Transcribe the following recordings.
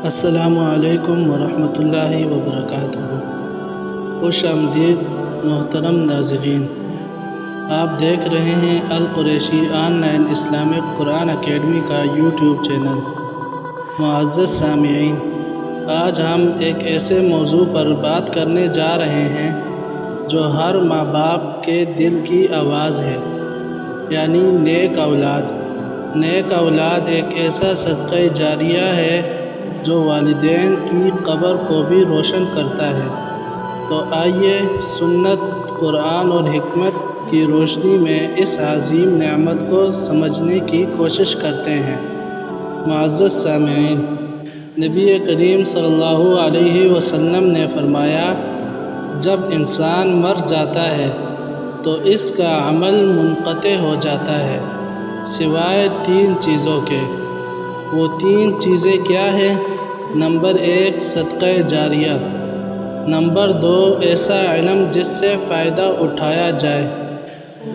السلام علیکم ورحمۃ اللہ وبرکاتہ۔ خوش آمدید محترم ناظرین، آپ دیکھ رہے ہیں القریشی آن لائن اسلامک قرآن اکیڈمی کا یوٹیوب چینل۔ معزز سامعین، آج ہم ایک ایسے موضوع پر بات کرنے جا رہے ہیں جو ہر ماں باپ کے دل کی آواز ہے، یعنی نیک اولاد۔ نیک اولاد ایک ایسا صدقہ جاریہ ہے جو والدین کی قبر کو بھی روشن کرتا ہے۔ تو آئیے سنت، قرآن اور حکمت کی روشنی میں اس عظیم نعمت کو سمجھنے کی کوشش کرتے ہیں۔ معزز سامعین، نبی کریم صلی اللہ علیہ وسلم نے فرمایا، جب انسان مر جاتا ہے تو اس کا عمل منقطع ہو جاتا ہے سوائے 3 چیزوں کے۔ وہ 3 چیزیں کیا ہیں؟ نمبر 1 صدقہ جاریہ، نمبر 2 ایسا علم جس سے فائدہ اٹھایا جائے،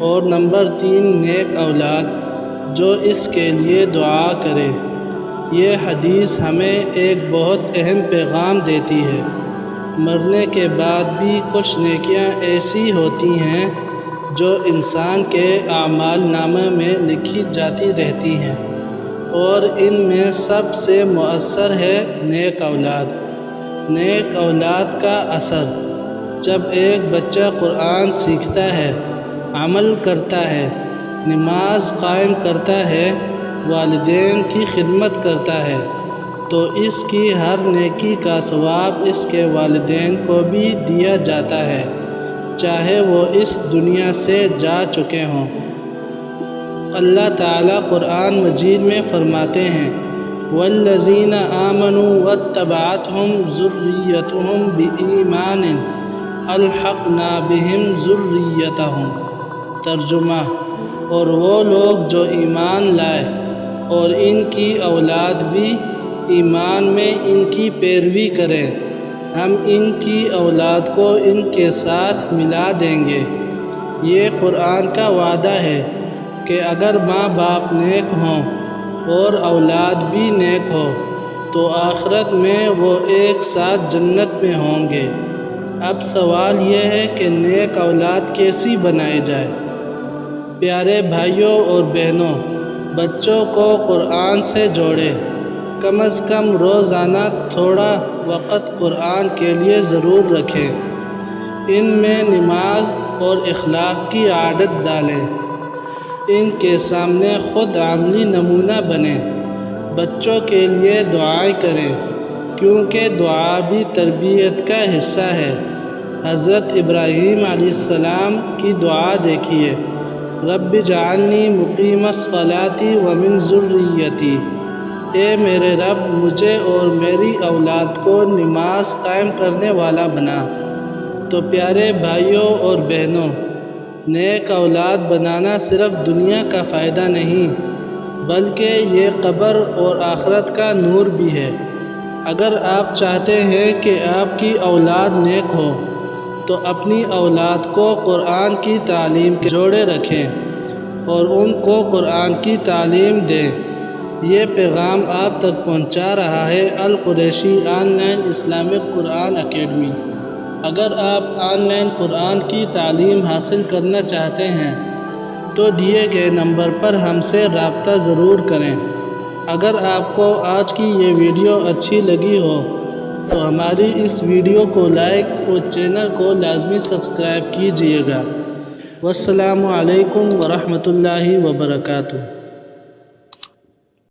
اور نمبر 3 نیک اولاد جو اس کے لیے دعا کرے۔ یہ حدیث ہمیں ایک بہت اہم پیغام دیتی ہے۔ مرنے کے بعد بھی کچھ نیکیاں ایسی ہوتی ہیں جو انسان کے اعمال نامہ میں لکھی جاتی رہتی ہیں، اور ان میں سب سے مؤثر ہے نیک اولاد۔ نیک اولاد کا اثر: جب ایک بچہ قرآن سیکھتا ہے، عمل کرتا ہے، نماز قائم کرتا ہے، والدین کی خدمت کرتا ہے، تو اس کی ہر نیکی کا ثواب اس کے والدین کو بھی دیا جاتا ہے، چاہے وہ اس دنیا سے جا چکے ہوں۔ اللہ تعالیٰ قرآن مجید میں فرماتے ہیں، وَالَّذِينَ آمَنُوا وَاتَّبَعَتْهُمْ ذُرِّيَّتُهُمْ بِإِيمَانٍ أَلْحَقْنَا بِهِمْ ذُرِّيَّتَهُمْ۔ ترجمہ: اور وہ لوگ جو ایمان لائے اور ان کی اولاد بھی ایمان میں ان کی پیروی کریں، ہم ان کی اولاد کو ان کے ساتھ ملا دیں گے۔ یہ قرآن کا وعدہ ہے کہ اگر ماں باپ نیک ہوں اور اولاد بھی نیک ہو تو آخرت میں وہ ایک ساتھ جنت میں ہوں گے۔ اب سوال یہ ہے کہ نیک اولاد کیسی بنائی جائے؟ پیارے بھائیوں اور بہنوں، بچوں کو قرآن سے جوڑیں۔ کم از کم روزانہ تھوڑا وقت قرآن کے لیے ضرور رکھیں۔ ان میں نماز اور اخلاق کی عادت ڈالیں۔ ان کے سامنے خود عملی نمونہ بنیں۔ بچوں کے لیے دعائیں کریں، کیونکہ دعا بھی تربیت کا حصہ ہے۔ حضرت ابراہیم علیہ السلام کی دعا دیکھیے، رب اجعلنی مقیم الصلاۃ ومن ذریتی۔ اے میرے رب، مجھے اور میری اولاد کو نماز قائم کرنے والا بنا۔ تو پیارے بھائیوں اور بہنوں، نیک اولاد بنانا صرف دنیا کا فائدہ نہیں، بلکہ یہ قبر اور آخرت کا نور بھی ہے۔ اگر آپ چاہتے ہیں کہ آپ کی اولاد نیک ہو تو اپنی اولاد کو قرآن کی تعلیم کے جوڑے رکھیں اور ان کو قرآن کی تعلیم دیں۔ یہ پیغام آپ تک پہنچا رہا ہے القریشی آن لائن اسلامک قرآن اکیڈمی۔ اگر آپ آن لائن قرآن کی تعلیم حاصل کرنا چاہتے ہیں تو دیے گئے نمبر پر ہم سے رابطہ ضرور کریں۔ اگر آپ کو آج کی یہ ویڈیو اچھی لگی ہو تو ہماری اس ویڈیو کو لائک اور چینل کو لازمی سبسکرائب کیجیے گا۔ والسلام علیکم ورحمۃ اللہ وبرکاتہ۔